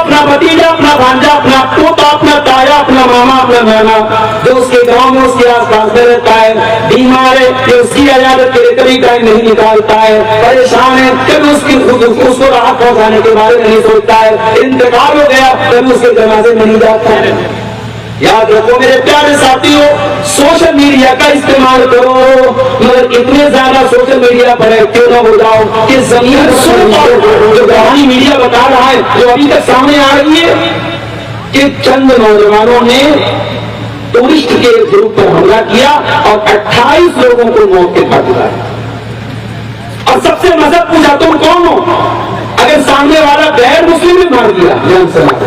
اپنا بھتیجا، اپنا بھانجا، اپنا پوتا، اپنا تایا، اپنا ماما، اپنا نانا جو اس کے گاؤں میں اس کے آس پاس میں رہتا ہے، بیمار ہے کہ اس کی عیادت کے لیے کبھی ٹائم نہیں نکالتا ہے، پریشان ہے کبھی اس کو راحت پہنچانے کے بارے میں نہیں سوچتا ہے، انتقال ہو گیا کبھی اس کے جنازے میں نہیں جاتا ہے۔ یاد رکھو میرے پیارے ساتھیوں، سوشل میڈیا کا استعمال کرو مگر اتنے زیادہ سوشل میڈیا پر ایکٹیو نہ ہو جاؤ کہ زمین جو روحانی میڈیا بتا رہا ہے، جو ابھی تک سامنے آ رہی ہے کہ چند نوجوانوں نے ٹورسٹ کے گروپ پر حملہ کیا اور 28 لوگوں کو موت کے گھاٹ اتارا، اور سب سے مذہب پوچھا تم کون ہو؟ اگر سامنے والا غیر مسلم نے مار دیا جان سنا،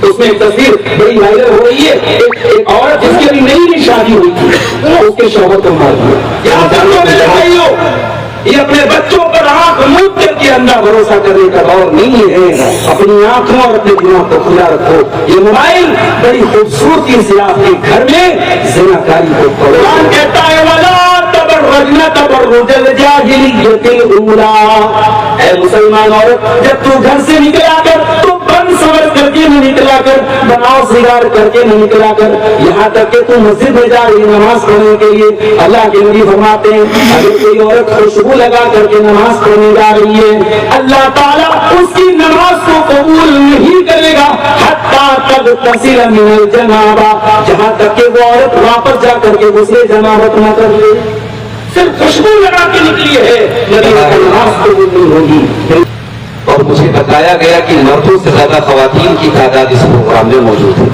اس میں ایک تصویر بڑی وائرل ہو رہی ہے، ایک عورت جس کی ابھی نئی شادی ہوئی تھی اس کے شوہر کو مار دیا۔ میرے بھائیوں، یہ اپنے بچوں پر آنکھ موند کر کے اندھا بھروسہ کرنے کا دور نہیں ہے، اپنی آنکھوں اور اپنے دماغ کو کھلا رکھو۔ یہ موبائل بڑی خوبصورتی سے آپ کے گھر میں زناکاری کو قرآن کہتا ہے وَلَا تَبَرَّجْنَ تَبَرُّجَ الْجَاهِلِيَّةِ الْأُولَىٰ، اے مسلمان عورت جب تو گھر سے نکلا کر تو بن سمجھ کر کے نہیں نکلا کر، بناؤ سنگار کر کے نہیں نکلا کر، یہاں تک کہ تم مسجد میں جا رہی نماز پڑھنے کے لیے، اللہ کے نبی فرماتے ہیں اگر کوئی عورت خوشبو لگا کر کے نماز پڑھنے جا رہی ہے اللہ تعالیٰ اس کی نماز کو قبول نہیں کرے گا حتیٰ تغتسل من الجنابہ، جہاں تک کہ وہ عورت واپس جا کر کے غسل جنابت نہ کر لے۔ صرف خوشبو لگا کے نکلی ہے نبی کی نماز قبول نہیں ہوگی۔ اور مجھے بتایا گیا کہ مردوں سے زیادہ خواتین کی تعداد اس پروگرام میں موجود ہے،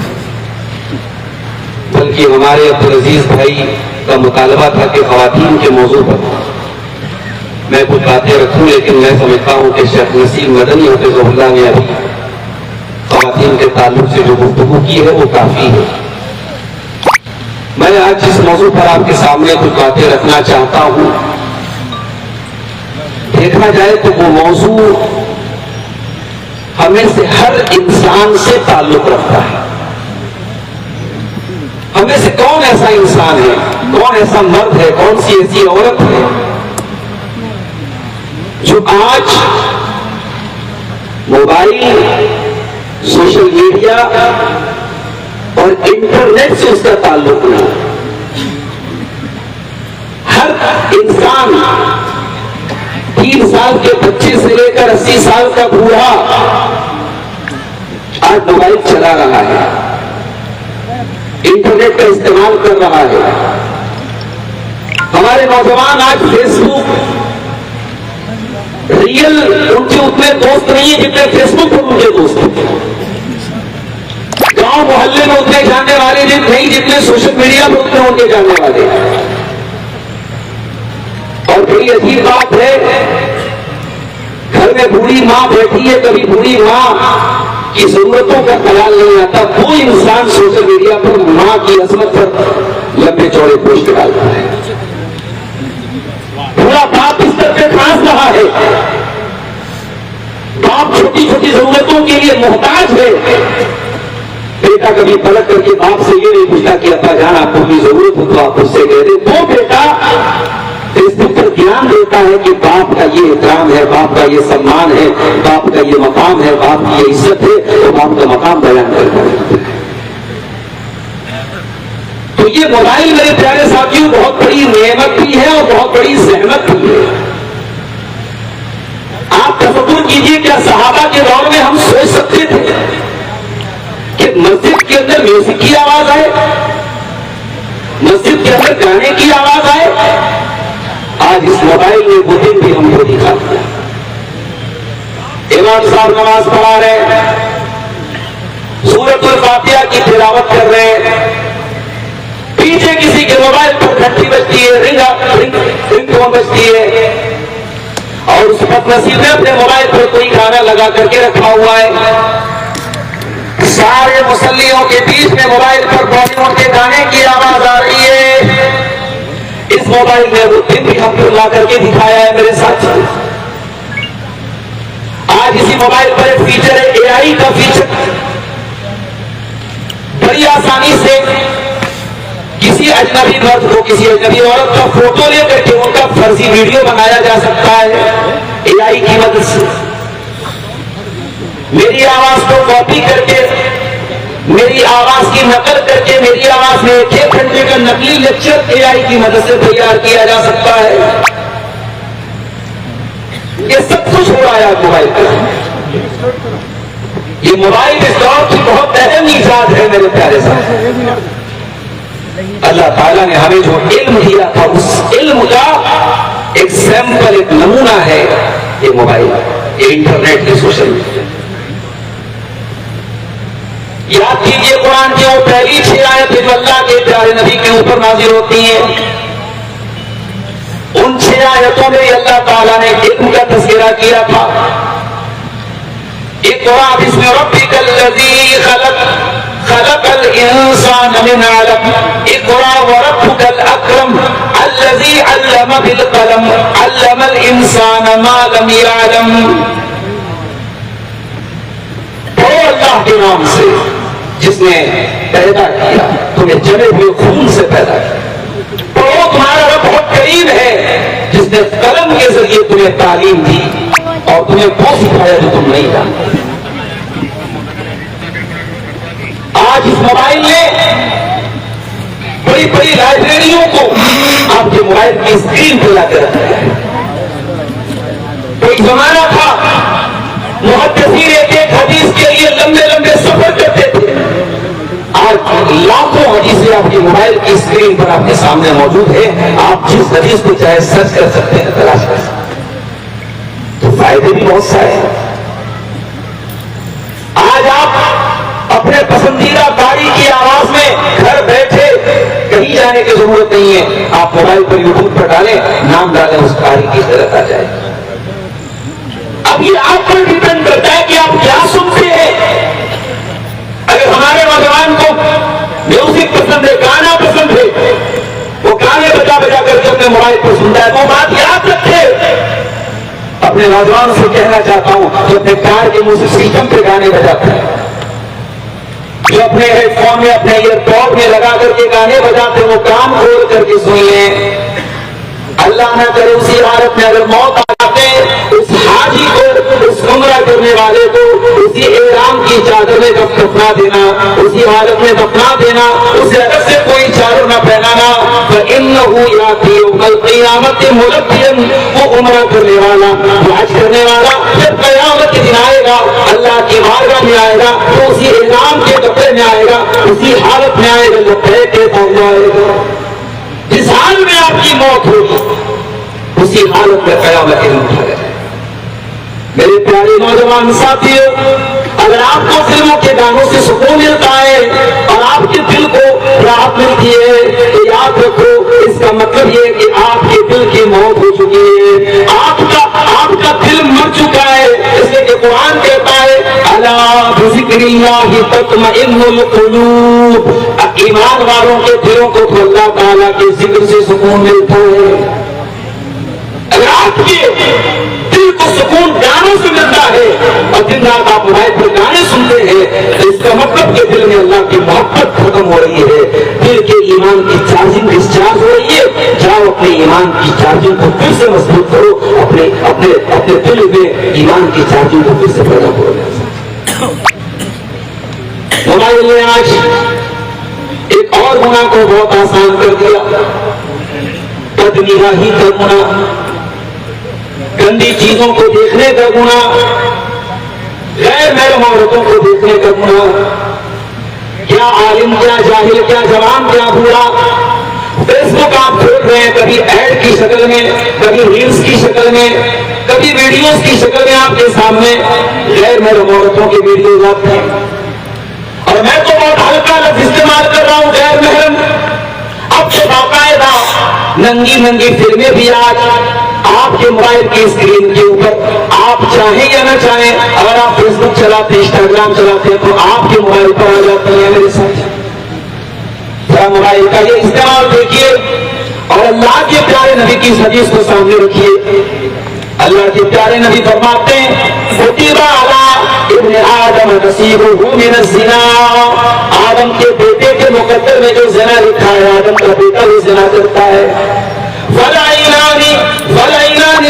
بلکہ ہمارے عبدالعزیز بھائی کا مطالبہ تھا کہ خواتین کے موضوع پر میں کچھ باتیں رکھوں، لیکن میں سمجھتا ہوں کہ شیخ نسیم مدنی حفظہ اللہ نے ابھی خواتین کے تعلق سے جو گفتگو کی ہے وہ کافی ہے۔ میں آج اس موضوع پر آپ کے سامنے کچھ باتیں رکھنا چاہتا ہوں۔ دیکھا جائے تو وہ موضوع ہمیں سے ہر انسان سے تعلق رکھتا ہے۔ ہمیں سے کون ایسا انسان ہے، کون ایسا مرد ہے، کون سی ایسی عورت ہے جو آج موبائل، سوشل میڈیا اور انٹرنیٹ سے اس کا تعلق نہیں۔ ہر انسان 3 سال کے بچے سے لے کر 80 سال کا بوڑھا آج موبائل چلا رہا ہے، انٹرنیٹ کا استعمال کر رہا ہے۔ ہمارے نوجوان آج فیس بک، ریئل ان کے اتنے دوست نہیں ہیں جتنے فیس بک پر ان کے دوست ہیں، گاؤں محلے میں اتنے جانے والے نہیں جتنے سوشل میڈیا پر اتنے ان کے جانے والے۔ اور بڑی عجیب بات ہے، گھر میں بوڑھی ماں بیٹھی ہے، کبھی بوڑھی ماں کی ضرورتوں کا خیال نہیں آتا، وہ انسان سوشل میڈیا پر ماں کی عظمت پر لمبے چوڑے پوسٹ ڈالتا ہے۔ بوڑھا باپ بستر پہ پھانس رہا ہے، باپ چھوٹی چھوٹی ضرورتوں کے لیے محتاج ہے، بیٹا کبھی پلٹ کر کے باپ سے یہ نہیں پوچھتا کہ ابا جان آپ کو بھی ضرورت ہو تو آپ اس سے کہہ دیں۔ وہ بیٹا فیس بک پر دھیان دیتا ہے کہ باپ کا یہ احترام ہے، باپ کا یہ سمان ہے، باپ کا یہ مقام ہے، باپ کی یہ عزت ہے، تو باپ کا مقام بیان کرتا ہے۔ تو یہ موبائل میرے پیارے ساتھیوں بہت بڑی نعمت بھی ہے اور بہت بڑی زحمت بھی ہے۔ آپ تصور کیجئے کیا صحابہ کے دور میں ہم سوچ سکتے تھے کہ مسجد کے اندر میوزک کی آواز آئے، مسجد کے اندر گانے کی آواز آئے؟ آج اس موبائل نے وہ دن بھی ہم کو دکھا دیا۔ امام صاحب نماز پڑھا رہے، سورۃ الفاتحہ کی تلاوت کر رہے، پیچھے کسی کے موبائل پر گھنٹی بجتی ہے، رنگ ٹون بجتی ہے، اور اس بد نصیب نے اپنے موبائل پر کوئی گانا لگا کر کے رکھا ہوا ہے۔ سارے مصلیوں کے بیچ میں موبائل پر بالی ووڈ کے گانے کی آواز آ رہی ہے۔ اس موبائل میں وہ دن بھی ہم کو لا کر کے دکھایا ہے میرے ساتھ۔ آج اسی موبائل پر ایک فیچر ہے اے آئی کا فیچر، بڑی آسانی سے کسی اجنبی مرد کو کسی اجنبی عورت کا فوٹو لے کر کے ان کا فرضی ویڈیو بنایا جا سکتا ہے اے آئی کی مدد سے۔ میری آواز کاپی کر کے میری آواز کی نقل کر کے میری آواز میں 1 گھنٹے کا نقلی لیکچر اے آئی کی مدد سے تیار کیا جا سکتا ہے. یہ سب کچھ ہو رہا ہے موبائل پر. یہ موبائل اس دور کی بہت اہم ایجاد ہے میرے پیارے صاحب. اللہ تعالیٰ نے ہمیں جو علم دیا تھا اس علم کا ایک سیمپل ایک نمونہ ہے یہ موبائل, یہ انٹرنیٹ, یہ سوشل میڈیا. یاد کیجیے قرآن کی وہ پہلی 6 آیتیں جو اللہ کے پیارے نبی کے اوپر نازل ہوتی ہیں, ان 6 آیتوں میں اللہ تعالیٰ نے علم کا تذکرہ کیا تھا. اقرأ باسم ربک الذی خلق خلق الانسان من علق اقرأ وربک الاکرم الذی علم بالقلم علم الانسان ما لم يعلم. پڑھو اللہ کے نام سے جس نے پیدا کیا, تمہیں جمے ہوئے خون سے پیدا کیا. پڑھو تمہارا رب بہت قریب ہے جس نے قلم کے ذریعے تمہیں تعلیم دی اور تمہیں وہ سکھایا جو تم نہیں جانتے. آج اس موبائل نے بڑی بڑی لائبریریوں کو آپ کے موبائل کی اسکرین پہ لا کے رکھا ہے. کوئی زمانہ تھا محدثین ایک حدیث کے لیے لمبے لمبے سفر کرتے تھے. آج لاکھوں حدیثیں آپ کے موبائل کی اسکرین پر آپ کے سامنے موجود ہے. آپ جس حدیث کو چاہے سرچ کر سکتے ہیں, تلاش کر سکتے ہیں. تو فائدے بھی بہت سارے ہیں. آج آپ اپنے پسندیدہ گاڑی کی آواز میں گھر بیٹھے کہیں جانے کی ضرورت نہیں ہے, آپ موبائل پر یوٹیوب پر ڈالیں, نام ڈالیں, اس گاڑی کی ضرورت آ جائے. اب یہ آپ پر ڈیپینڈ کرتا ہے کہ آپ کیا سنتے ہیں. اگر ہمارے نوجوان کو میوزک پسند ہے, گانا پسند ہے, وہ گانے بجا بجا کر کے اپنے موبائل پر سنتا ہے, وہ بات یاد رکھے. اپنے نوجوان سے کہنا چاہتا ہوں کہ اپنے کار کے میوزک سسٹم پہ گانے بجاتے ہیں, جو اپنے ہیڈ فون میں اپنے ایئر پوڈ میں لگا کر کے گانے بجاتے ہیں, وہ کام کھول کر کے سنیے. اللہ نہ کرے اسی حالت میں اگر موت آتے اس حاجی کو, اس عمرہ کرنے والے کو اسی احرام کی چادر میں دفنا دینا, اسی حالت میں دفنا دینا, اسے الگ سے کوئی چادر نہ پہنانا. فإنه يأتي يوم القيامة ملبيا, وہ عمرہ کرنے والا, حج کرنے والا جب قیامت کے دن آئے گا اللہ کی بارگاہ میں آئے گا تو اسی احرام کے کپڑے میں آئے گا, اسی حالت میں آئے گا لبیک کہتا آئے گا. جس حال میں آپ کی موت ہوگی اسی حالت میں قیامت کے دن اٹھائے گا. میرے پیارے نوجوان ساتھیوں, اگر آپ کو فلموں کے گانوں سے سکون ملتا ہے اور آپ کے دل کو راحت ملتی ہے تو یاد رکھو اس کا مطلب یہ ہے کہ آپ کے دل کی موت ہو چکی ہے, آپ کا دل مر چکا ہے. اس لیے کہ قرآن کہتا ہے الا بذکر اللہ تطمئن القلوب, ایمان والوں کے دلوں کو تو اللہ تعالیٰ کے ذکر سے سکون ملتا ہے. اگر آپ کے دل کو سکون گانوں سے ملتا ہے اور دن رات آپ موبائل پر گانے سنتے ہیں تو اس کا مطلب کہ دل میں اللہ کی محبت ختم ہو رہی ہے, دل کے ایمان کی چارجنگ ڈسچارج ہو رہی ہے. جاؤ اپنے ایمان کی چارجنگ کو پھر سے مضبوط کرو, اپنے دل میں ایمان کی چارجنگ کو پھر سے پیدا کرو. موبائل نے آج ایک اور گناہ کو بہت آسان کر دیا, بدنگاہی کا گناہ, گندی چیزوں کو دیکھنے کا گناہ, غیر محرم عورتوں کو دیکھنے کا گناہ. کیا عالم, کیا جاہل, کیا جوان, کیا بوڑھا فیس بک آپ کھول رہے ہیں, کبھی ایڈ کی شکل میں, کبھی ریلز کی شکل میں, کبھی ویڈیوز کی شکل میں آپ کے سامنے غیر محرم عورتوں کی ویڈیوز آتے ہیں. اور میں تو بہت ہلکا لفظ استعمال کر رہا ہوں غیر محرم. اب تو باقاعدہ ننگی فلمیں بھی آج آپ کے موبائل کی اسکرین کے اوپر, آپ چاہیں یا نہ چاہیں, اگر آپ فیس بک چلاتے ہیں, انسٹاگرام چلاتے ہیں تو آپ کے موبائل پر آ جاتی ہیں. میرے ساتھ ذرا موبائل کا یہ استعمال دیکھیے اور اللہ کے پیارے نبی کی حدیث کو سامنے رکھیے. اللہ کے پیارے نبی فرماتے ہیں کتب علی ابن آدم نصیبہ من الزنا, آدم کے بیٹے کے مقدر میں جو زنا لکھا ہے, آدم کا بیٹا بھی زنا کرتا ہے. فلعینان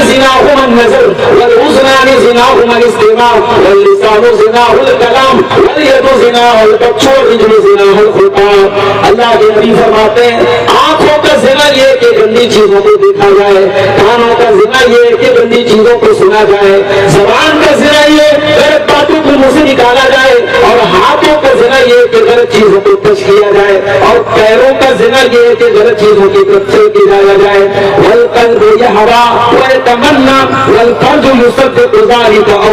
زناهما النظر والأذنان زناهما الاستماع واللسان زناه الكلام واليد زناه البطش والرجل زناه الخطاب. اللہ کے نبی فرماتے ہیں آنکھوں کا زنا یہ کہ گندی چیزوں کو دیکھا جائے، کانوں کا زنا یہ کہ گندی چیزوں کو سنا جائے، زبان کا زنا یہ غلط باتوں کو منہ سے نکالا جائے، اور ہاتھوں کا زنا یہ کہ غلط چیزوں کو ٹچ کیا جائے، اور پیروں کا زنا یہ کہ غلط چیزوں کی طرف سے کیا جائے. والقلب یہوا ویتمنا والفرج یصدق ذلک او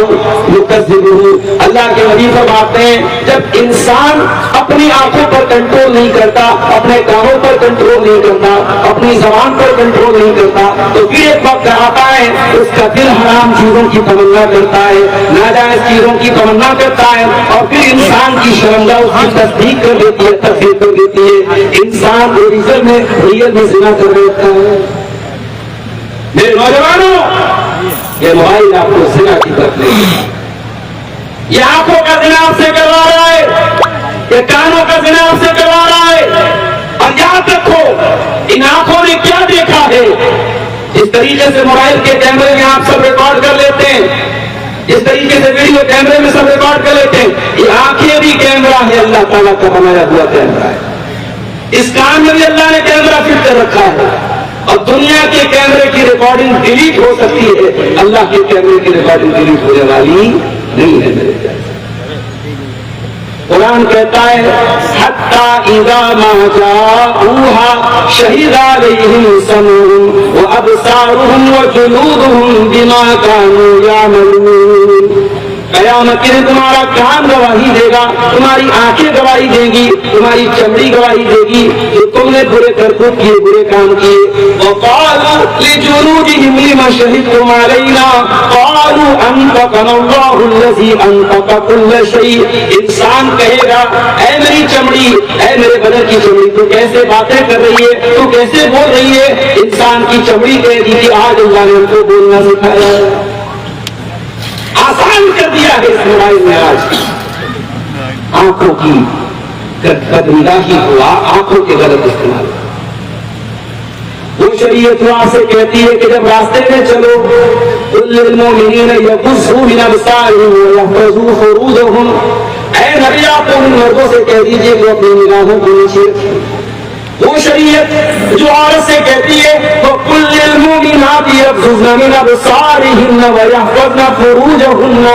یکذبہ. اللہ کے نبی فرماتے ہیں جب انسان اپنی آنکھوں پر کنٹرول نہیں کرتا، اپنے کانوں پر کنٹرول نہیں کرتا، اپنی زبان پر کنٹرول نہیں کرتا، تو پھر ایک وقت آتا ہے اس کا دل حرام چیزوں کی تمنا کرتا ہے، ناجائز چیزوں کی تمنا کرتا ہے، اور پھر انسان کی شرمگاہ اس کی تصدیق کر دیتی ہے، تصدیق کر دیتی ہے، انسان ریئل میں زنا کر دیتا ہے. میرے نوجوانوں، یہ موبائل آپ کو زنا کی طرف لے گا، یہ آنکھوں کا زنا آپ سے کروا رہا ہے، یہ کانوں کا زنا آپ سے کروا رہا ہے. اور یاد رکھو ان آنکھوں نے کیا دیکھا ہے. جس طریقے سے موبائل کے کیمرے میں آپ سب ریکارڈ کر لیتے ہیں، جس طریقے سے ویڈیو کیمرے میں سب ریکارڈ کر لیتے ہیں، یہ آنکھیں بھی کیمرہ ہے، اللہ تعالیٰ کا بنایا ہوا کیمرہ ہے. اس کان میں بھی اللہ نے کیمرہ فٹ کر رکھا ہے، اور دنیا کے کیمرے کی ریکارڈنگ ڈیلیٹ ہو سکتی ہے، اللہ کے کیمرے کی ریکارڈنگ ڈیلیٹ ہونے والی نہیں ہے. میرے پیارے قرآن کہتا ہے حتی اذا ما جاؤوها شہد علیہم سمعهم وابصارهم وجلودهم بما كانوا يعملون. قیامت کے دن تمہارا کان گواہی دے گا، تمہاری آنکھیں گواہی دیں گی، تمہاری چمڑی گواہی دے گی کہ تم نے برے کرتوت کیے، برے کام کیے. وقالوا لجلودهم لم شهدتم علينا قالوا انطقنا الله الذي انطق كل شيء. انسان کہے گا اے میری چمڑی، اے میرے بدن کی چمڑی، تو کیسے باتیں کر رہی ہے، تو کیسے بول رہی ہے. انسان کی چمڑی کہے گی کہ آج اللہ نے ہم کو بولنا سکھایا، آسان کر دیا ہے اس موبائل میں. آج آنکھوں کی بدنگاہی ہوا، آنکھوں کے غلط استعمال. وہ شریعت وہاں سے کہتی ہے کہ جب راستے میں چلو قل للمؤمنین یغضوا من ابصارہم ویحفظوا فروجہم. اے نبی آپ ان مردوں سے کہہ دیجئے کہ اپنی نگاہوں کو نیچے رکھیں. وہ شریعت جو عورت سے کہتی ہے وہ قل للمؤمنات یغضضن من ابصارہن ویحفظن فروجہن.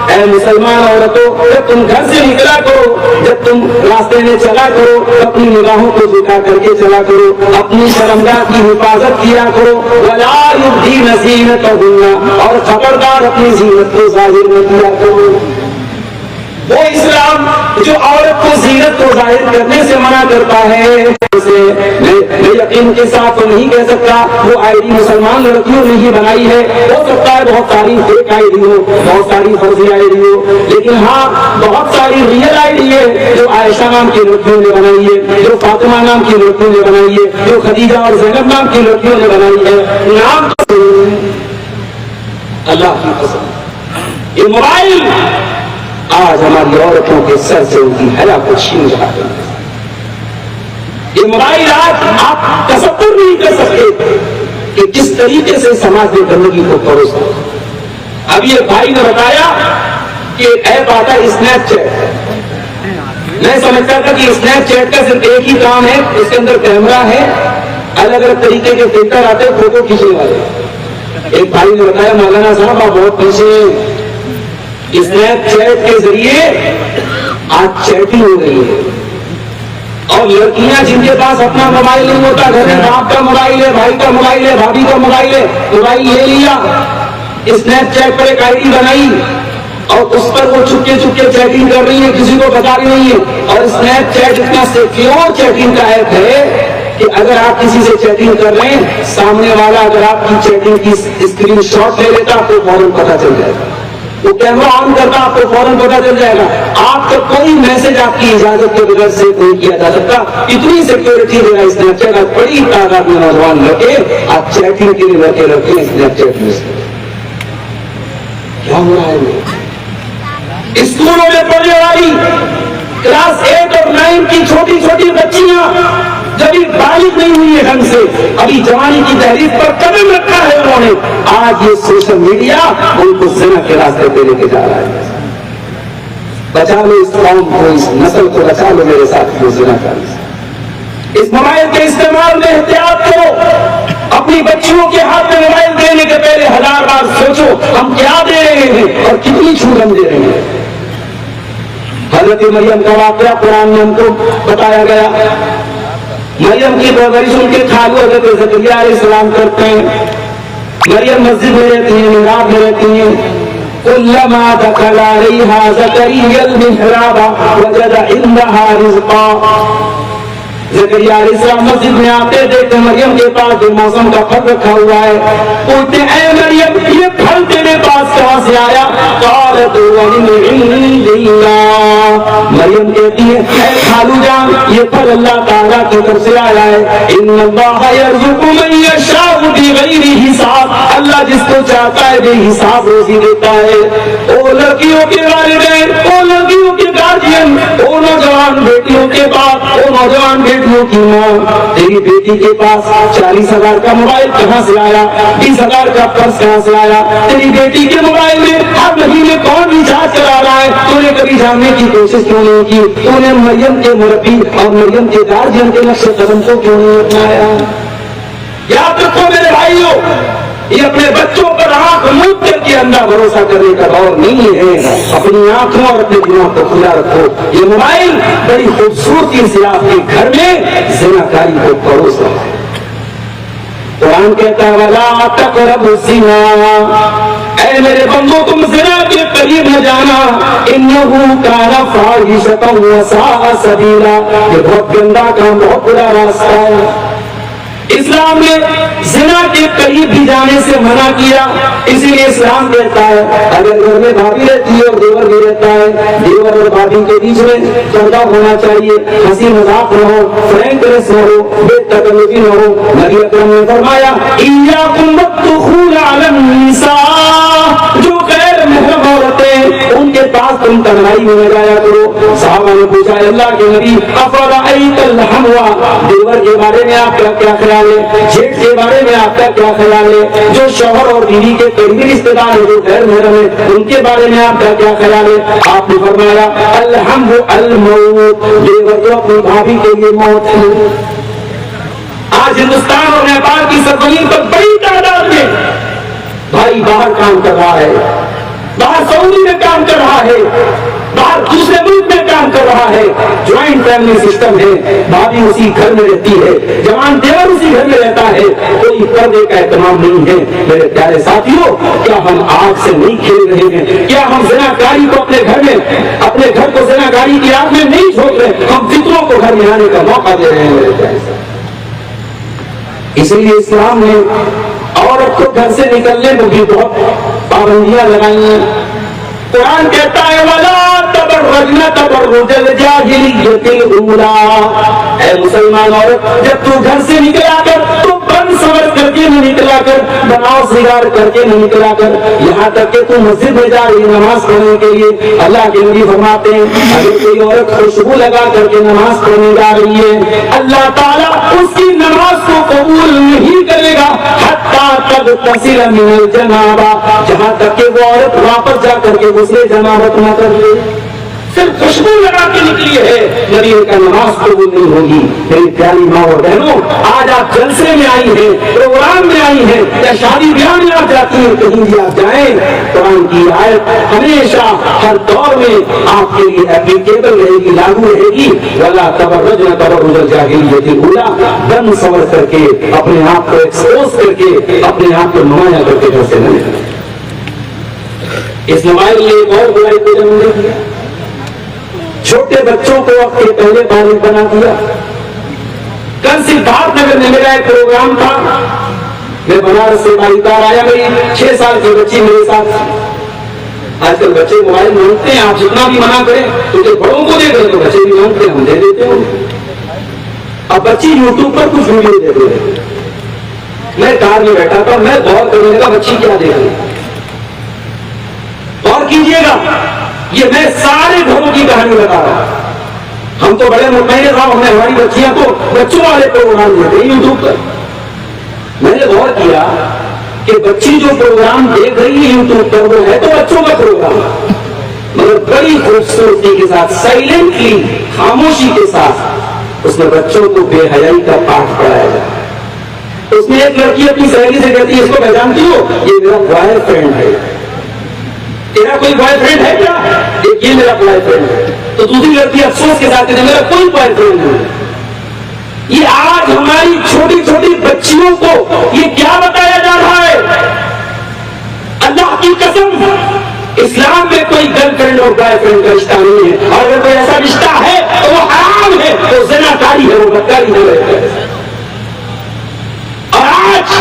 اے مسلمان عورتوں، جب تم گھر سے نکلا کرو، جب تم راستے میں چلا کرو، اپنی نگاہوں کو جھکا کر کے چلا کرو، اپنی شرمگاہ کی حفاظت کیا کرو. ولا یبدین زینتہن، اور خبردار اپنی زینت کو ظاہر نہ کیا کرو. وہ اسلام جو عورت کو زینت کو ظاہر کرنے سے منع کرتا ہے، میں یقین کے ساتھ تو نہیں کہہ سکتا وہ آئی ڈی مسلمان لڑکیوں نے ہی بنائی ہے، ہو سکتا ہے بہت ساری فیک آئی ڈی ہو، بہت ساری فرضی آئی ڈی ہو، لیکن ہاں بہت ساری ریئل آئی ڈی ہے جو عائشہ نام کی لڑکیوں نے بنائی ہے، جو فاطمہ نام کی لڑکیوں نے بنائی ہے، جو خدیجہ اور زینب نام کی لڑکیوں نے بنائی ہے. نام اللہ کی قسم یہ موبائل آج ہماری عورتوں کے سر سے ان کی حیا کو چھین رہا ہے. یہ موبائل آج آپ تصور نہیں کر سکتے کہ کس طریقے سے سماج میں گندگی کو پروسا. اب یہ بھائی نے بتایا کہ ایپ آتا ہے اسنیپ چیٹ. میں سمجھتا تھا کہ اسنیپ چیٹ کا صرف ایک ہی کام ہے، اس کے اندر کیمرہ ہے، الگ الگ طریقے کے فلٹر آتے ہیں فوٹو کھینچنے والے. ایک بھائی نے بتایا مولانا صاحب آپ بہت پیچھے، اسنیپ چیٹ کے ذریعے آج چیٹنگ ہو رہی ہے، اور لڑکیاں جن کے پاس اپنا موبائل نہیں ہوتا، گھر میں باپ کا موبائل ہے، بھائی کا موبائل ہے، بھابھی کا موبائل ہے، موبائل لے لیا، اسنیپ چیٹ پر ایک آئی ڈی بنائی اور اس پر وہ چھپکے چھپکے چیٹنگ کر رہی ہے، کسی کو بتا رہی نہیں ہے. اور اسنیپ چیٹ اتنا سیکیور چیٹنگ کا ایپ ہے کہ اگر آپ کسی سے چیٹنگ کر رہے ہیں، سامنے والا اگر آپ کی چیٹنگ کی اسکرین شاٹ لے لیتا آپ کو فوراً پتا چل جائے گا. وہ کیمرہ آن کرتا آپ کو فوراً پتا چل جائے گا. آپ کا کوئی میسج آپ کی اجازت کے بغیر سیو نہیں کیا جا سکتا. اتنی سیکورٹی دے رہا اسنیپ چیٹ. بڑی تعداد میں نوجوان لڑکے آج چیٹنگ کے لیے لڑکے رکھتے ہیں اسنیپ چیٹ میں. کیا ہو رہا ہے؟ اسکولوں میں پڑھنے والی کلاس 8 اور 9 کی چھوٹی چھوٹی بچیاں جبھی بالغ نہیں ہوئی ہے ڈھنگ سے، ابھی جوانی کی تحریک پر قدم رکھا ہے انہوں نے، آج یہ سوشل میڈیا ان کو زنا کے راستے پہ لے کے جا رہا ہے۔ بچا لو اس قوم کو، اس نسل کو بچا لو میرے ساتھ زنا کرنے سے۔ اس موبائل کے استعمال میں احتیاط کرو، اپنی بچیوں کے ہاتھ میں موبائل دینے کے پہلے 1000 بار سوچو ہم کیا دے رہے ہیں اور کتنی چھوٹ ہم دے رہے ہیں۔ حضرت مریم کا واقعہ قرآن میں ہم کو بتایا گیا۔ مریم کی پرورش ان کے خالو حضرت زکریا علیہ السلام کرتے ہیں۔ مریم مسجد میں رہتی ہیں، محراب میں رہتی ہیں۔ کلما دخل علیہا زکریا المحراب وجد عندہا رزقا۔ زکریا علیہ السلام مسجد میں آتے دیکھتے مریم کے پاس جو موسم کا پھل رکھا ہوا ہے، پوچھتے اے مریم یہ پھل تیرے پاس کہاں سے آیا؟ قالت ومن عند اللہ۔ مریم کہتی ہے اے خالو جان یہ پھل اللہ تعالیٰ کی طرف سے آیا ہے۔ ان اللہ یرزق من یشاء بغیر حساب، اللہ جس کو چاہتا ہے بے حساب روزی دیتا ہے۔ او لڑکیوں کے والدین، او لڑکیوں کے گارجین، او نوجوان بیٹیوں کے باپ، او نوجوان بیٹیوں کی ماں، تیری بیٹی کے پاس 40,000 کا موبائل کہاں سے آیا؟ 20,000 کا پرس کہاں سے آیا؟ تیری بیٹی کے موبائل میں ہر مہینے کون ریچارج کرا رہا ہے؟ تو نے کبھی جاننے کی کوشش کیوں نہیں کی؟ تو نے مریم کے مربی اور مریم کے گارجین کے نقش قدم کو کیوں نہیں اپنایا؟ یاد رکھو میرے بھائیوں، یہ اپنے بچوں پر آنکھ موند کر کے اندھا بھروسہ کرنے کا دور نہیں ہے۔ اپنی آنکھوں اور اپنے دماغ کو کھلا رکھو۔ یہ موبائل بڑی خوبصورتی سے آپ کے گھر میں زناکاری کو پروس رہا ہے۔ قرآن کہتا ہے وَلَا تَقْرَبُوا الزِّنَا، اے میرے بندو تم زنا کے قریب نہ جانا، إِنَّهُ كَانَ فَاحِشَةً وَسَاءَ سَبِيلًا، یہ بہت گندا کام، بہت برا راستہ ہے۔ اسلام نے زنا کے قریب بھی جانے سے منع کیا، اسی لیے اسلام کہتا ہے اگر گھر میں بھابھی رہتی ہے اور دیور بھی رہتا ہے، دیور اور بھابھی کے بیچ میں پردہ ہونا چاہیے، ہنسی مذاق نہ ہو، فرینکنس نہ ہو، بے تکلفی نہ ہو۔ نبی اکرم نے فرمایا ایاکم والدخول علی النساء، جو غیر محرم عورتیں ان کے پاس تم تنہائی میں نہ جایا کرو۔ صحابہ نے پوچھا اللہ کے نبی افرأیت الحموا، دیور کے بارے میں آپ کا کیا خیال ہے؟ جیٹ کے بارے میں آپ کا کیا خیال ہے؟ جو شوہر اور بیوی کے قریبی رشتے دار ہیں جو غیر محرم ہیں ان کے بارے میں آپ کا کیا خیال ہے؟ آپ نے فرمایا الحم الموت، دیور جو اپنی بھابھی کے لیے موت ہے۔ آج ہندوستان اور نیپال کی سرزمین پر بڑی تعداد میں بھائی باہر کام کر رہا ہے، باہر سعودی میں کام کر رہا ہے، باہر دوسرے ملک میں کام کر رہا ہے، جوائنٹ فیملی سسٹم ہے، بھابھی اسی گھر میں رہتی ہے، جوان دیور اسی گھر میں رہتا ہے، کوئی پردے کا اہتمام نہیں ہے۔ میرے پیارے ساتھیوں، کیا ہم آگ سے نہیں کھیل رہے ہیں؟ کیا ہم زناکاری کو اپنے گھر میں، اپنے گھر کو زناکاری کی آگ میں نہیں چھوڑ رہے؟ ہم فطروں کو گھر میں آنے کا موقع دے رہے ہیں میرے پیارے ساتھی۔ اسی لیے اسلام نے عورت کو گھر سے نکلنے کو بھی بہت پابندیاں لگائی ہیں۔ قرآن کہتا ہے وَلَا تَبَرَّجْنَ تَبَرُّجَ الْجَاهِلِيَّةِ الْأُولَىٰ، اے مسلمان عورت جب تو گھر سے نکلا کر تو بن سور کر کے نہ نکلا کر، بناؤ سنگار کر کے نہ نکلا کر، یہاں تک کہ تو مسجد میں جا رہی نماز پڑھنے کے لیے۔ اللہ کے نبی فرماتے ہیں اگر کوئی عورت خوشبو لگا کر کے نماز پڑھنے جا رہی ہے اللہ تعالیٰ اس کی نماز کو قبول نہیں کرے گا حتیٰ تغتسل من الجنابہ، جہاں تک کہ وہ عورت واپس جا کر کے غسل جنابت نہ کر لے۔ صرف خوشبو لگا کے نکلی ہے، نبی کا نماز قبول نہیں ہوگی۔ میری پیاری ماں اور بہنوں، آج آپ جلسے میں آئی ہیں، پروگرام میں آئی ہیں، یا شادی بیاہ میں آپ جاتی ہیں، کہیں بھی آپ جائیں، قرآن کی آیت ہمیشہ ہر دور میں آپ کے لیے اپلیکیبل رہے گی، لاگو رہے گی۔ وَلَا تَبَرَّجْنَ تَبَرُّجَ الْجَاهِلِيَّةِ الْأُولَىٰ، بن سنور کر کے، اپنے آپ کو ایکسپوز کر کے، اپنے آپ کو نمایاں کر کے گھر سے نہ نکلیں۔ اس موبائل نے ایک اور برائی کو جنم دے دیا، چھوٹے بچوں کو وقت کے پہلے بالغ بنا دیا۔ کل سدھارتھ نگر میں میرا ایک پروگرام تھا، میں بنارس سے باریکار آیا، میری 6 سال کی بچی میرے ساتھ۔ آج کل بچے موبائل مانگتے ہیں، آپ جتنا بھی منع کریں تو بڑوں کو دے دیں تو بچے بھی مانگتے ہیں، ہم دے دیتے ہیں۔ اب بچی یوٹیوب پر کچھ ویڈیو دے دے رہے، میں کار میں بیٹھا تھا، میں غور کرنے کا بچی کیا دیکھ رہی، غور کیجیے گا، یہ میں سارے گھروں کی کہانی بتا رہا ہوں۔ ہم تو بڑے مطمئن صاحب ہمیں ہماری بچیاں تو بچوں والے پروگرام دیتے ہیں یوٹیوب پر. میں نے غور کیا کہ بچی جو پروگرام دیکھ رہی ہے یوٹیوب پر وہ ہے تو بچوں کا پروگرام, مگر بڑی خوبصورتی کے ساتھ سائلنٹلی خاموشی کے ساتھ اس میں بچوں کو بے حیائی کا پاٹھ پڑھایا جائے. اس میں ایک لڑکی اپنی سہیلی سے کہتی ہے اس کو پہچانتی ہو, یہ میرا بوائے فرینڈ ہے. تیرا کوئی بوائے فرینڈ ہے کیا؟ یہ میرا بوائے فرینڈ ہے. تو دوسری لڑکی افسوس کے ساتھ کہتی ہے میرا کوئی بوائے فرینڈ نہیں. یہ آج ہماری چھوٹی چھوٹی بچیوں کو یہ کیا بتایا جا رہا ہے؟ اللہ کی قسم اسلام میں کوئی گرل فرینڈ اور بوائے فرینڈ کا رشتہ نہیں ہے, اور اگر کوئی ایسا رشتہ ہے تو وہ حرام ہے, وہ زناکاری ہے, وہ بدکاری ہے. اور آج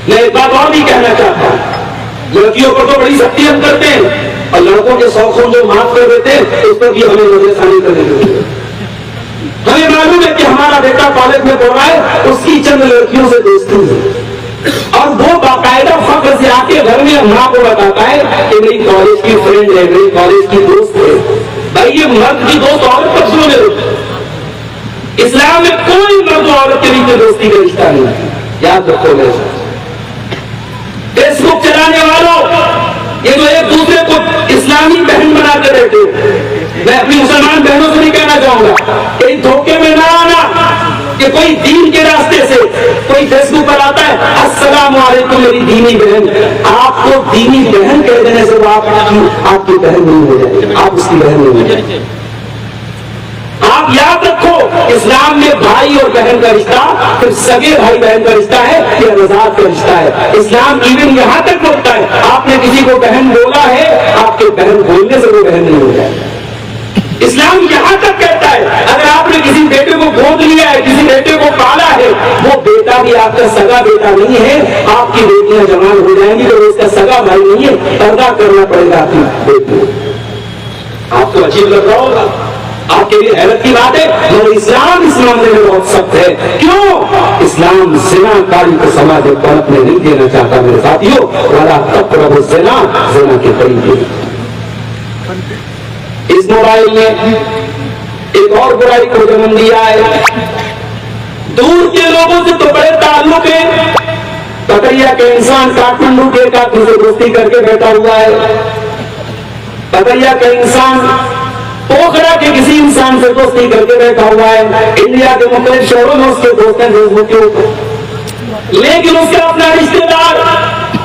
میں ایک بات اور بھی کہنا چاہتا ہوں, لڑکیوں پر تو بڑی سختی ہم کرتے ہیں اور لڑکوں کے شوقوں جو معاف کر دیتے ہیں اس پر بھی ہمیں نظر ثانی کرنی ہوتی ہے. ہمیں معلوم ہے کہ ہمارا بیٹا کالج میں پڑھ رہا ہے, اس کی چند لڑکیوں سے دوستی ہے اور وہ باقاعدہ فخر سے آ کے گھر میں ماں کو بتاتا ہے کہ میری کالج کی فرینڈ ہے, میری کالج کی دوست ہے. بھائی یہ مرد کی دوست عورت پر کیوں ہے؟ اسلام میں کوئی مرد و عورت کے بیچ دوستی کا رشتہ نہیں ہے, یاد رکھو. میرے فیس بک چلانے والوں یہ جو ایک دوسرے کو اسلامی بہن بنا کے رہتے ہو, میں اپنی مسلمان بہنوں سے نہیں کہنا چاہوں گا کہ دھوکے میں نہ آنا کہ کوئی دین کے راستے سے کوئی فیس بک پر آتا ہے السلام علیکم میری دینی بہن. آپ کو دینی بہن کہہ دینے سے وہ آپ کی بہن نہیں ہو جائے, آپ اس کی بہن نہیں ہو جائے. آپ یاد رکھو اسلام میں بھائی اور بہن کا رشتہ صرف سگے بھائی بہن کا رشتہ ہے یا رضاعت کا رشتہ ہے. اسلام ایون یہاں تک بولتا ہے آپ نے کسی کو بہن بولا ہے, آپ کے بہن بولنے سے وہ بہن نہیں ہو جائے. اسلام یہاں تک کہتا ہے اگر آپ نے کسی بیٹے کو گود لیا ہے, کسی بیٹے کو پالا ہے, وہ بیٹا بھی آپ کا سگا بیٹا نہیں ہے. آپ کی بیٹیاں جوان ہو جائیں گی تو اس کا سگا بھائی نہیں ہے, پردہ کرنا پڑے گا آپ کی بیٹی. آپ کو عجیب لگ رہا ہوگا, آپ کے لیے حیرت کی بات ہے, مگر اسلام اس معاملے میں بہت سخت ہے. کیوں؟ اسلام زنا کاری کو سماج پرت میں نہیں دینا چاہتا. میرے ساتھیوں ولا تقربوا الزنا, زنا کے قریب نہیں. اس موبائل نے ایک اور برائی کو جنم دیا ہے. دور کے لوگوں سے تو بڑے تعلق ہے. پتریا کے انسان کاٹمنڈو کے ایک آدمی سے دوستی کر کے بیٹھا ہوا ہے. پتریا کا انسان پوکھرا کے کسی انسان سے دوستی کر کے بیٹھا ہوا ہے. انڈیا کے مختلف شہروں میں اس کے دوست ہیں فیس بک کے اوپر, لیکن اس کا اپنا رشتے دار,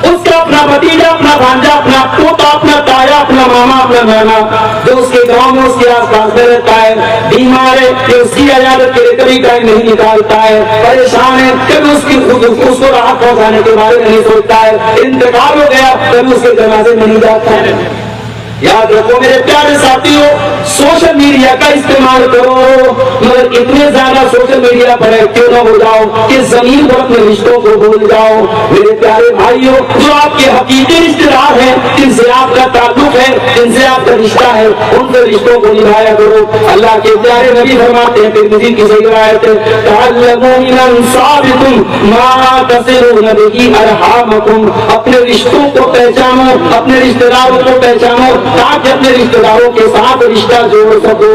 اس کا اپنا بھتیجا, اپنا بھانجا, اپنا پوتا, اپنا تایا, اپنا ماما, اپنا نانا جو اس کے گاؤں میں اس کے آس پاس میں رہتا ہے, بیمار ہے کہ اس کی عیادت کے لیے کبھی ٹائم نہیں نکالتا ہے, پریشان ہے کبھی اس کو راحت پہنچانے کے بارے میں نہیں سوچتا ہے, انتقال ہو گیا کبھی اس کے جنازے میں نہیں جاتا ہے. یاد رکھو میرے پیارے ساتھیوں, سوشل میڈیا کا استعمال کرو مگر اتنے زیادہ سوشل میڈیا پر ایکٹیو نہ ہو جاؤ کہ زمین پر اپنے رشتوں کو بھول جاؤ. میرے پیارے بھائیوں, جو آپ کے حقیقی رشتے دار ہیں, جن سے آپ کا تعلق ہے, جن سے آپ کا رشتہ ہے, ان کے رشتوں کو نبھایا کرو. اللہ کے پیارے نبی فرماتے ہیں ترمذی کی صحیح روایت ہے, تعلموا من انصابکم ما تصلون به ارحامکم, اپنے رشتوں کو پہچانو, اپنے رشتے داروں کو پہچانو تاکہ اپنے رشتے داروں کے ساتھ رشتہ جوڑ سکو.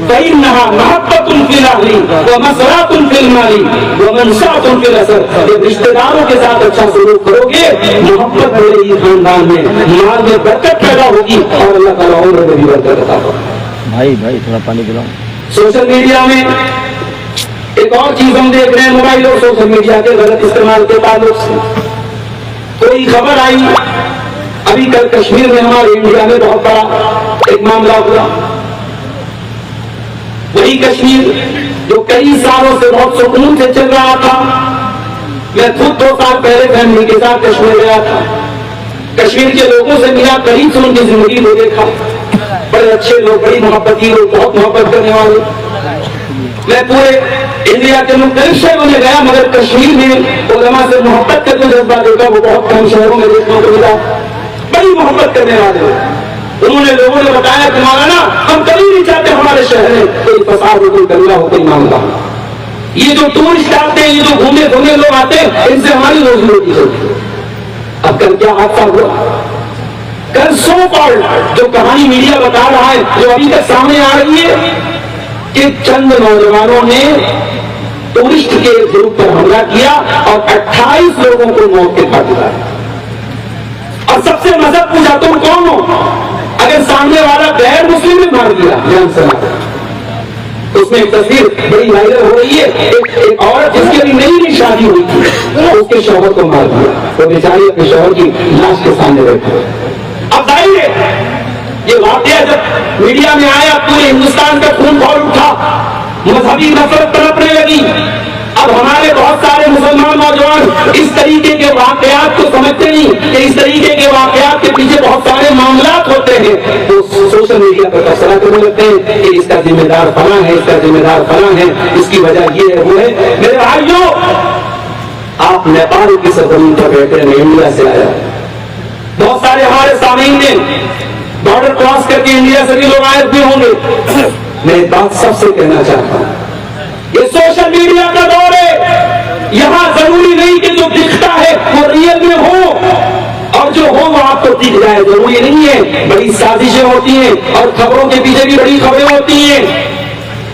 فإنها محبة في الأهل ومسرة في المال ومنشأة في الأسر. جب رشتے داروں کے ساتھ اچھا سلوک کرو گے محبت بڑھے گی, خاندان میں مال میں برکت پیدا ہوگی اور اللہ تعالیٰ عمر میں بھی برکت عطا فرمائے. بھائی تھوڑا پانی پلاؤ. سوشل میڈیا میں ایک اور چیز ہم دیکھ رہے ہیں, موبائل اور سوشل میڈیا کے غلط استعمال کے تعلق سے کوئی خبر آئی. ابھی کل کشمیر میں ہمارے انڈیا میں بہت بڑا ایک معاملہ ہوا. وہی کشمیر جو کئی سالوں سے بہت سکون سے چل رہا تھا. میں خود 2 سال پہلے فیملی کے ساتھ کشمیر گیا تھا. کشمیر کے لوگوں سے ملا, قریب سے ان کی زندگی کو دیکھا. بڑے اچھے لوگ, بڑی محبتی لوگ, بہت محبت کرنے والے. میں پورے انڈیا کے مختلف شہروں میں گیا مگر کشمیر میں علماء سے محبت کا جو جذبہ دیکھا وہ بہت کم شہروں میں دیکھنے کو ملا. بڑی محبت کرنے والے انہوں نے لوگوں نے بتایا کہ مولانا ہم کبھی نہیں چاہتے ہمارے شہر میں کوئی فساد ہو, کوئی دنگا ہو, کوئی معاملہ ہو. یہ جو ٹورسٹ آتے ہیں, یہ جو گھومے گھومے لوگ آتے ہیں, ان سے ہماری روزی روٹی چلتی ہے. اب کل کیا حادثہ ہوا, کل سو کال جو کہانی میڈیا بتا رہا ہے، جو ابھی تک سامنے آ رہی ہے کہ چند نوجوانوں نے ٹورسٹ کے گروپ پر حملہ کیا اور 28 لوگوں کو موت کے گھاٹ اتارا، اور سب سے مذہب پوچھا تم کون ہو؟ اگر سامنے والا غیر مسلم نے مار دیا جان سنا، اس میں ایک تصویر بڑی وائرل ہو رہی ہے، ایک عورت جس کی ابھی نئی شادی ہوئی تھی، اس کے شوہر کو مار دیا، وہ بیچاری اپنے شوہر کی لاش کے سامنے بیٹھے۔ اب ظاہر ہے یہ واقعہ جب میڈیا میں آیا پورے ہندوستان کا خون کھول اٹھا، مذہبی نفرت پنپنے لگی۔ اب ہمارے بہت سارے مسلمان نوجوان اس طریقے کے واقعات کو سمجھتے نہیں کہ اس طریقے کے واقعات کے پیچھے بہت سارے معاملات ہوتے ہیں، وہ سوشل میڈیا پر تبصرہ کرنے لگتے ہیں کہ اس کا ذمہ دار فلاں ہے، اس کا ذمہ دار فلاں ہے، اس کی وجہ یہ ہے وہ ہے۔ میرے بھائیوں، آپ نیپال کی سرزمین پر بیٹھے ہیں، میں انڈیا سے آیا، بہت سارے ہمارے سامعین نے بارڈر کراس کر کے انڈیا سے بھی لوگ آئے بھی ہوں گے۔ میں ایک بات سب سے کہنا چاہتا ہوں، یہ سوشل میڈیا کا دور ہے، یہاں ضروری نہیں کہ جو دکھتا ہے وہ ریئل میں ہو، اور جو ہو وہ آپ کو دکھ جائے، ضروری نہیں ہے۔ بڑی سازشیں ہوتی ہیں اور خبروں کے پیچھے بھی بڑی خبریں ہوتی ہیں،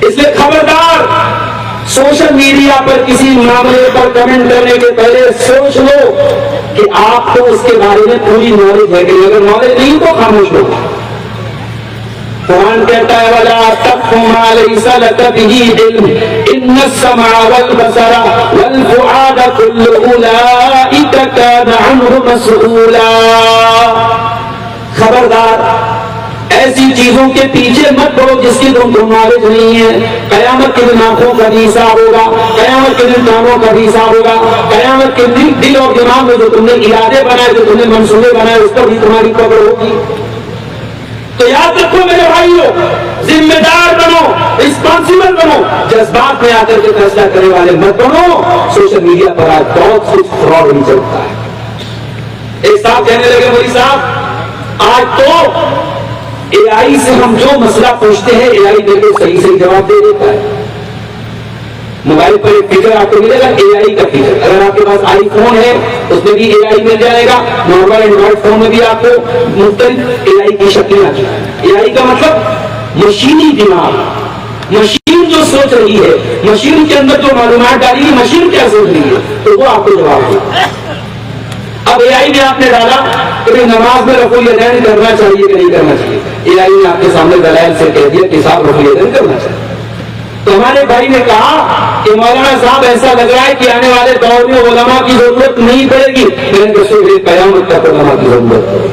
اس لیے خبردار، سوشل میڈیا پر کسی معاملے پر کمنٹ کرنے کے پہلے سوچ لو کہ آپ کو اس کے بارے میں پوری نالج ہے کہ اگر نالج نہیں تو خاموش ہو۔ قرآن کہتا ہے وَلَا تَقْفُ مَا لَيْسَ لَكَ بِهِ عِلْمٌ إِنَّ السَّمْعَ وَالْبَصَرَ وَالْفُؤَادَ كُلُّ أُولَئِكَ كَانَ عَنْهُ مَسْئُولًا۔ خبردار، ایسی چیزوں کے پیچھے مت پڑو جس کی تم کو نالج نہیں ہے۔ قیامت کے دن آنکھوں کا بھی حساب ہوگا، قیامت کے دن کانوں کا بھی حساب ہوگا، قیامت کے دن دل اور دماغ میں جو تم نے ارادے بنائے، جو تم نے منصوبے بنائے، اس پر بھی تمہاری خبر ہوگی۔ تو یاد رکھو میرے بھائیوں، ذمہ دار بنو، رسپانسبل بنو، جذبات میں آ کر کے فیصلہ کرنے والے مت بنو۔ سوشل میڈیا پر آج بہت کچھ فراڈ بھی چلتا ہے۔ ایک صاحب کہنے لگے مودی صاحب آج تو اے آئی سے ہم جو مسئلہ پوچھتے ہیں اے آئی میرے کو صحیح صحیح جواب دے دیتا ہے۔ موبائل پر ایک فیچر آپ کو ملے گا اے آئی کا فیچر، اگر آپ کے پاس آئی فون ہے اس میں بھی اے آئی مل جائے گا، نارمل اینڈرائڈ فون میں بھی آپ کو مختلف اے آئی کی شکلیں آ جائیں۔ اے آئی کا مطلب مشینی دماغ، مشین جو سوچ رہی ہے، مشین کے اندر جو معلومات ڈالی ہے، مشین کیا سوچ رہی ہے تو وہ آپ کو جواب دے۔ اب اے آئی میں آپ نے ڈالا کہ نماز میں رفع الیدین کرنا چاہیے کہ نہیں کرنا چاہیے، اے آئی نے آپ کے سامنے دلائل سے کہہ دیا کہ صاحب رفع الیدین کرنا چاہیے۔ تو ہمارے بھائی نے کہا کہ مولانا صاحب ایسا لگ رہا ہے کہ آنے والے دور میں علماء کی ضرورت نہیں پڑے گی۔ میں نے صبح قیامت تک علماء کی ضرورت پڑے گی،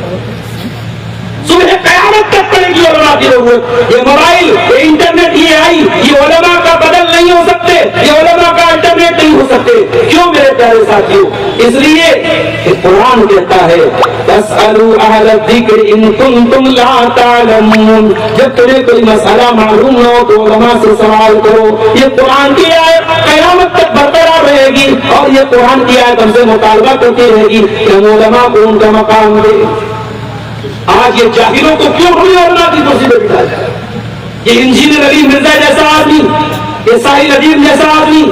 صبح قیامت تک پڑے گی علماء کی ضرورت۔ یہ موبائل، یہ انٹرنیٹ، یہ آئی، یہ علماء کا بدل نہیں ہو سکتے، یہ علماء کا الٹرنیٹ نہیں ہو سکتے۔ کیوں میرے پیارے ساتھیوں؟ اس لیے کہ قرآن کہتا ہے فَاسْأَلُوا أَهْلَ الذِّكْرِ إِن كُنتُمْ لَا تَعْلَمُونَ، جب تمہیں کوئی مسئلہ معلوم نہ ہو تو علماء سے سوال کرو۔ یہ قرآن کی آیت قیامت تک برقرار رہے گی، اور یہ قرآن کی آیت ہم سے مطالبہ کرتی رہے گی کہ ہم علماء کو ان کا مقام دیں۔ آج یہ جاہلوں کو کیوں ہوئی علماء کی کرسی پہ بٹھا جائے؟ یہ انجینئر علی مرزا جیسا آدمی، یہ ساحل ادیب جیسا آدمی،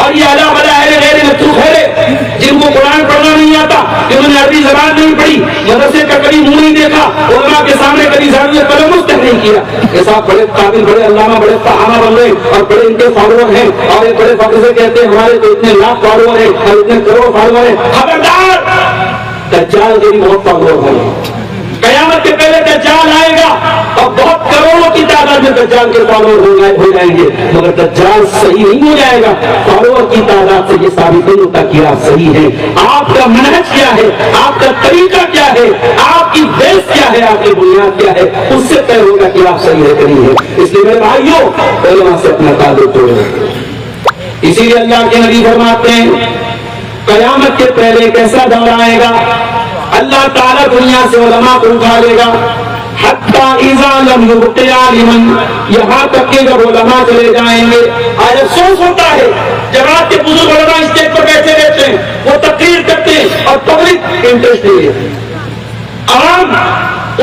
اور یہ اعلیٰ بلا غیر متروک ہے جن کو قرآن پڑھنا نہیں آتا، جنہوں نے عربی زبان نہیں پڑھی، مدرسے کا کبھی منہ نہیں دیکھا، علماء کے سامنے کبھی زاویہ قلم مستح نہیں کیا، یہ صاحب بڑے قابل، بڑے علامہ، بڑے فہامہ بن گئے، اور بڑے ان کے فالوور ہیں، اور یہ بڑے فخر سے کہتے ہیں ہمارے تو اتنے لاکھ فالوور ہیں اور اتنے کروڑ فالوور ہیں۔ خبردار، دجال کے بھی بہت فالوور ہیں۔ قیامت کے پہلے دجال آئے گا اور بہت کروڑوں کی تعداد میں دجال کے فالوور ہو جائیں گے، مگر دجال صحیح نہیں ہو جائے گا۔ فالوور کی تعداد سے یہ ثابت نہیں ہوتا کہ آپ صحیح ہیں۔ آپ کا منہج کیا ہے، آپ کا طریقہ کیا ہے، آپ کی بیس کیا ہے، آپ کی بنیاد کیا ہے، اس سے طے ہوگا کہ آپ صحیح ہے کہ نہیں ہے۔ اس لیے میرے بھائیوں، علماء سے اپنا تعلق توڑیں۔ اسی لیے اللہ کے نبی فرماتے ہیں قیامت کے پہلے کیسا دور آئے گا، اللہ تعالیٰ دنیا سے علماء کو اٹھا لے گا، حتیٰ اذا لم یبق عالما، یہاں تک کہ جب علماء چلے جائیں گے۔ آج افسوس ہوتا ہے جماعت کے بزرگ علماء اسٹیج پر بیٹھے رہتے ہیں، وہ تقریر کرتے ہیں اور پبلک انٹرسٹ نہیں ہے، عوام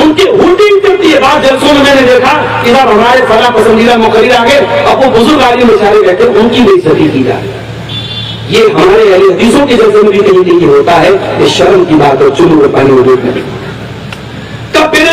ان کی ہوٹنگ کرتی ہے۔ بعض جلسوں میں نے دیکھا کہ جب ہمارے فلاں پسندیدہ مقرر آ گئے، اب وہ بزرگ عالم بیچارے بیٹھے ان کی بے عزتی کی جائے۔ یہ ہمارے اہل حدیثوں کے جلسے میں بھی کہیں کہیں ہوتا ہے، یہ شرم کی بات ہے، چلو پانی وجود میں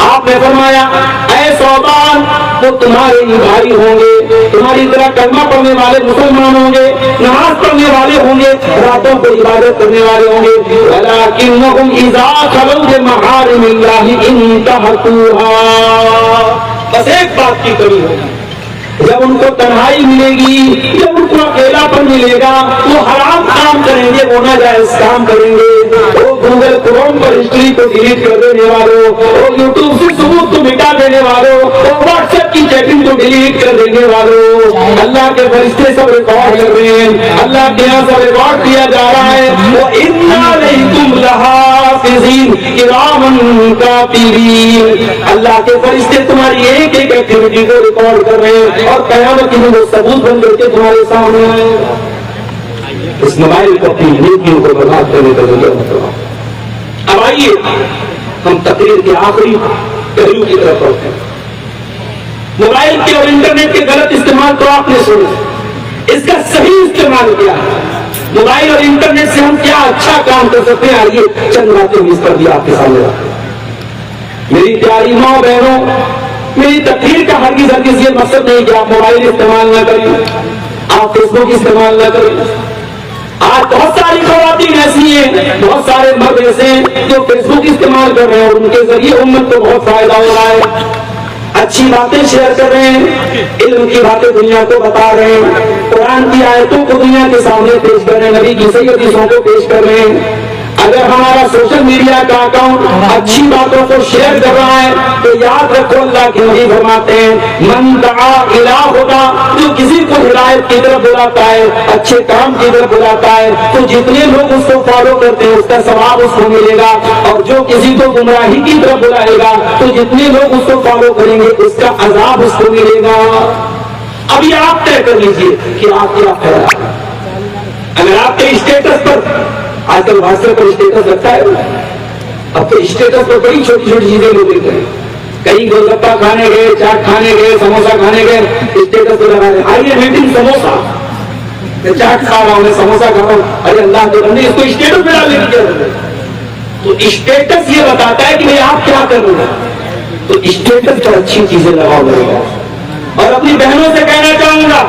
آپ نے فرمایا اے صوبان وہ تمہارے ہی بھائی ہوں گے، تمہاری طرح کلمہ پڑھنے والے مسلمان ہوں گے، نماز پڑھنے والے ہوں گے، راتوں کو عبادت کرنے والے ہوں گے، ولکنہم اذا خلوا بمحارم اللہ انتہکوہا، بس ایک بات کی کمی ہوگی، جب ان کو تنہائی ملے گی، جب ان کو اکیلا پن ملے گا، وہ حرام کام کریں گے، وہ ناجائز کام کریں گے، وہ گوگل کروم پر ہسٹری کو ڈیلیٹ کر دینے والوں، وہ یوٹیوب سے ثبوت کو مٹا دینے والوں، وہ واٹس ایپ کی چیٹنگ کو ڈیلیٹ کر دینے والوں، اللہ کے فرشتے سب ریکارڈ کر رہے ہیں، اللہ کے یہاں سب ریکارڈ کیا جا رہا ہے، وَإِنَّا عَلَيْكُمْ لَحَافِظِينَ كِرَامًا كَاتِبِينَ، اللہ کے فرشتے تمہاری ایک ایک ایکٹیویٹی کو ریکارڈ کر رہے ہیں، اور قیامت کے دن وہ ثبوت بن کر کے تمہارے سامنے آئے گا۔ اس موبائل کو اپنی نیکیوں کو برباد کرنے کا ذریعہ مت بناؤ۔ اب آئیے ہم تقریر کے آخری پہلو کی طرف بڑھتے ہیں۔ موبائل کے اور انٹرنیٹ کے غلط استعمال تو آپ نے سنا، اس کا صحیح استعمال کیا ہے؟ موبائل اور انٹرنیٹ سے ہم کیا اچھا کام کر سکتے ہیں؟ آئیے چند باتیں اس پر بھی آپ کے سامنے رکھتے ہیں۔ میری پیاری ماں بہنوں، میری تقریر کا ہرگز یہ مقصد نہیں کہ آپ موبائل استعمال نہ کریں، آپ فیس بک استعمال نہ کریں۔ آج بہت ساری خواتین ایسی ہیں، بہت سارے مرد ایسے ہیں جو فیس بک استعمال کر رہے ہیں اور ان کے ذریعے امت کو بہت فائدہ ہو رہا ہے، اچھی باتیں شیئر کر رہے ہیں، علم کی باتیں دنیا کو بتا رہے ہیں، قرآن کی آیتوں کو دنیا کے سامنے پیش کر رہے ہیں، نبی کی صحیح حدیثوں کو پیش کر رہے ہیں۔ اگر ہمارا سوشل میڈیا کا اکاؤنٹ اچھی باتوں کو شیئر کر رہا ہے تو یاد رکھو اللہ کے نبی فرماتے ہیں من دعا الی ہدی، جو کسی کو ہدایت کی طرف بلاتا ہے، اچھے کام کی طرف بلاتا ہے، تو جتنے لوگ اس کو فالو کرتے ہیں اس کا ثواب اس کو ملے گا، اور جو کسی کو گمراہی کی طرف بلائے گا تو جتنے لوگ اس کو فالو کریں گے اس کا عذاب اس کو ملے گا۔ ابھی آپ طے کر لیجیے کہ آپ کیا خیال ہے۔ اگر آپ کے اسٹیٹس پر آج کل واٹس ایپ پر اسٹیٹس رکھتا ہے، اب تو اسٹیٹس پر بڑی چھوٹی چھوٹی چیزیں لوگ لکھتے ہیں، کہیں گول گپا کھانے گئے، چاٹ کھانے گئے، سموسا کھانے گئے، اسٹیٹس پہ لگا رہے آئیے میٹنگ سموسا، میں چاٹ کھا رہا ہوں، میں سموسا کھا رہا ہوں، ارے اللہ کے بندے اس کو اسٹیٹس پہ ڈالنے کی ضرورت ہے۔ تو اسٹیٹس یہ بتاتا ہے کہ آپ کیا کر رہے ہیں، تو اسٹیٹس پر اچھی چیزیں لگاؤ میرے پاس۔ اور اپنی بہنوں سے کہنا چاہوں گا،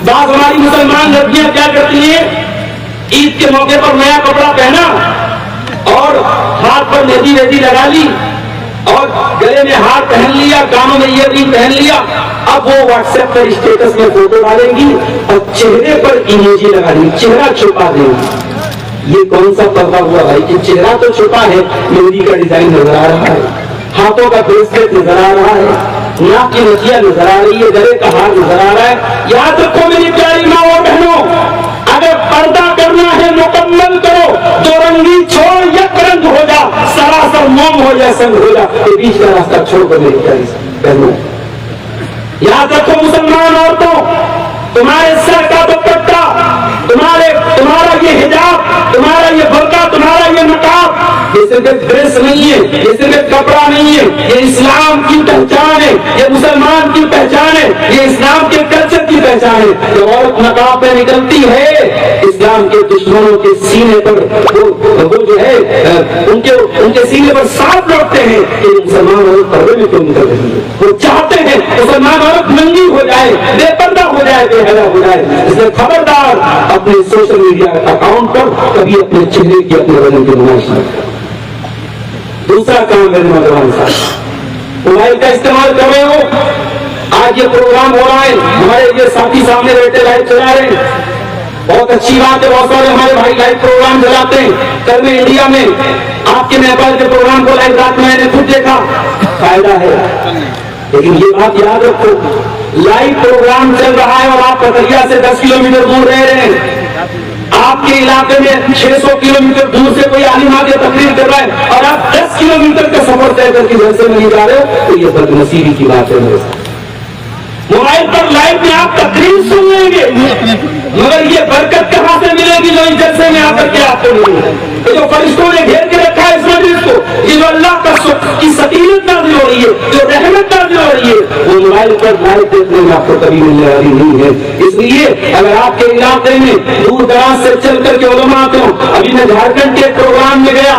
بعض ہماری مسلمان لڑکیاں کیا کرتی ہیں، عید کے موقع پر نیا کپڑا پہنا اور ہاتھ پر مہندی لگا لی اور گلے میں ہار پہن لیا، کانوں میں ایئر رنگ پہن لیا، اب وہ واٹس ایپ پر اسٹیٹس میں فوٹو ڈالیں گی اور چہرے پر ایموجی لگا دیں گی، چہرہ چھپا دیں گی۔ یہ کون سا پردہ ہوا بھائی کہ چہرہ تو چھپا ہے، مہندی کا ڈیزائن نظر آ رہا ہے، ہاتھوں کا بریسلیٹ نظر آ رہا ہے، ناک کی نتھیا نظر آ رہی ہے، گلے کا ہار نظر آ رہا ہے۔ یاد رکھو میری پیاری ماں اور بہنوں، اگر پردہ کرنا ہے مکمل کرو، دو رنگی چھوڑ، یک رنگ ہو جا، سراسر موم ہو جائے، سنگ ہو جا، یہ بیچ کا راستہ چھوڑ کر میری پیاری بہنوں۔ یاد رکھو مسلمان عورتوں، تمہارے سر کا دوپٹہ، تمہارا یہ حجاب، تمہارا یہ برقع، تمہارا یہ نقاب، یہ صرف ایک ڈریس نہیں ہے، یہ صرف ایک کپڑا نہیں ہے، یہ اسلام کی پہچان ہے، یہ مسلمان کی پہچان ہے، یہ اسلام کے کلچر کی پہچان ہے۔ جب عورت نقاب پہ نکلتی ہے، اسلام کے دشمنوں کے سینے پر وہ جو ہے ان کے سینے پر سانپ لوٹتے ہیں کہ مسلمان عورت پردے میں کیوں نکل رہی ہے۔ وہ چاہتے ہیں مسلمان عورت ننگی ہو جائے، بے پردہ ہو جائے، بے حیا ہو جائے۔ اس لیے خبردار اپنے سوشل میڈیا اکاؤنٹ پر کبھی اپنے چہرے کی، اپنے بدن کی نمائش نہ کریں۔ دوسرا کام میرے نوجوان ساتھ، موبائل کا استعمال کر رہے ہو، آج یہ پروگرام ہو رہا ہے، ہمارے یہ ساتھی سامنے بیٹھے لائیو چلا رہے ہیں، بہت اچھی بات ہے، بہت سارے ہمارے بھائی لائیو پروگرام چلاتے ہیں، کل میں انڈیا میں آپ کے نیپال کے پروگرام کو لائیو رات میں نے خود دیکھا، فائدہ ہے، لیکن یہ بات یاد رکھو، لائیو پروگرام چل رہا ہے اور آپ پتھریا سے 10 کلومیٹر دور رہ رہے ہیں، آپ کے علاقے میں 600 کلومیٹر دور سے کوئی عالم آ کے تقریر کر رہا ہے اور آپ 10 کلومیٹر کا سفر طے کر کے جلسے میں نہیں جا رہے ہو، تو یہ بدنصیبی کی بات ہے میرے ساتھ۔ موبائل پر لائیو میں آپ تقریر سن لیں گے، مگر یہ برکت کہاں سے ملے گی جو اس جلسے میں آ کر کے آپ کو ملے گی؟ جو فرشتوں نے گھیر کے رکھا ہے اس مجلس کو، یہ جو اللہ کی سکینت نازل ہو رہی ہے، جو رحمت نازل ہو رہی ہے، وہ موبائل پر لائیو دیکھنے میں آپ کو کبھی ملنے والی نہیں ہے۔ اس لیے اگر آپ کے علاقے میں دور دراز سے چل کر کے علماء آتے ہوں، ابھی میں جھارکھنڈ کے پروگرام میں گیا،